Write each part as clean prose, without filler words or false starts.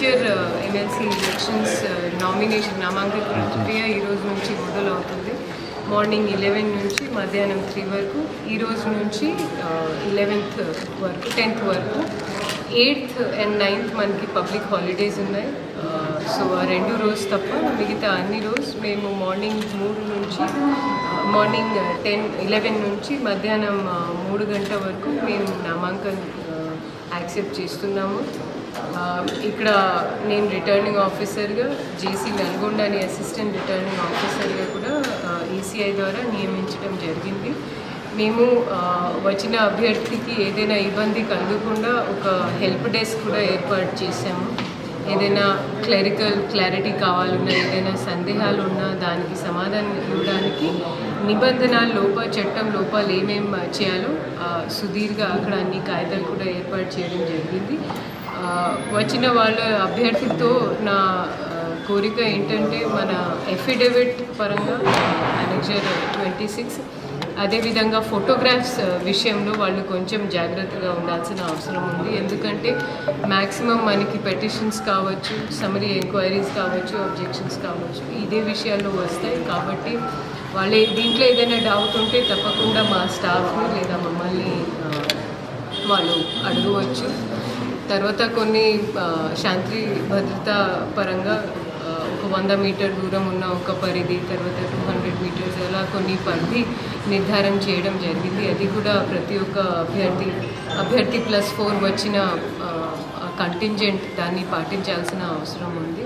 Future MLC elections nomination నామాంకన ప్రక్రియ ఈ రోజు నుంచి మొదలవుతుంది. మార్నింగ్ 11 నుంచి మధ్యాహ్నం 3 వరకు, ఈ రోజు నుంచి 11th వరకు 10th వరకు. 8th and 9th మనకి పబ్లిక్ హాలిడేస్ ఉన్నాయి. సో ఆ 2 రోజు తప్ప మిగతా అన్ని రోజు మేము మార్నింగ్ 3 నుంచి మార్నింగ్ 11 నుంచి మధ్యాహ్నం 3 గంటల వరకు మేము నామాంకన్ యాక్సెప్ట్ చేస్తున్నాము. ఇక్కడ నేను రిటర్నింగ్ ఆఫీసర్గా, జేసీ నల్గొండ అని అసిస్టెంట్ రిటర్నింగ్ ఆఫీసర్గా కూడా ఈసీఐ ద్వారా నియమించడం జరిగింది. మేము వచ్చిన అభ్యర్థికి ఏదైనా ఇబ్బంది కలగకుండా ఒక హెల్ప్ డెస్క్ కూడా ఏర్పాటు చేశాము. ఏదైనా క్లారిటీ కావాలన్నా, ఏదైనా సందేహాలు ఉన్నా దానికి సమాధానం ఇవ్వడానికి నిబంధనల చట్టం లోపాలు ఏమేమి చేయాలో సుదీర్ఘ అక్కడ అన్ని కాగితాలు కూడా ఏర్పాటు చేయడం జరిగింది. వచ్చిన వాళ్ళ అభ్యర్థితో నా కోరిక ఏంటంటే మన ఎఫిడేవిట్ పరంగా అనెక్జర్ 26, అదేవిధంగా ఫోటోగ్రాఫ్స్ విషయంలో వాళ్ళు కొంచెం జాగ్రత్తగా ఉండాల్సిన అవసరం ఉంది. ఎందుకంటే మ్యాక్సిమం మనకి పెటిషన్స్ కావచ్చు, సమరీ ఎంక్వైరీస్ కావచ్చు, అబ్జెక్షన్స్ కావచ్చు, ఇదే విషయాల్లో వస్తాయి. కాబట్టి వాళ్ళే దీంట్లో ఏదైనా డౌట్ ఉంటే తప్పకుండా మా స్టాఫ్ని లేదా మమ్మల్ని వాళ్ళు అడగవచ్చు. తర్వాత కొన్ని శాంతి భద్రతా పరంగా ఒక 100 మీటర్ దూరం ఉన్న ఒక పరిధి, తర్వాత 200 మీటర్స్ అలా కొన్ని పరిధి నిర్ధారణ చేయడం జరిగింది. అది కూడా ప్రతి ఒక్క అభ్యర్థి +4 వచ్చిన కంటింజెంట్ దాన్ని పాటించాల్సిన అవసరం ఉంది.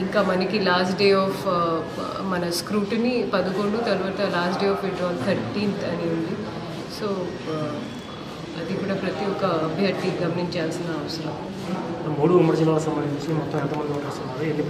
ఇంకా మనకి లాస్ట్ డే ఆఫ్ మన స్క్రూటినీ 11, తర్వాత last day of withdrawal 13th అని ఉంది. సో అది కూడా ప్రతి ఒక్క అభ్యర్థి గమనించాల్సిన అవసరం. 3 ఉమ్మడి జిల్లాలకు సంబంధించి మొత్తం ఎంతమంది ఓటర్స్ ఉన్నారు?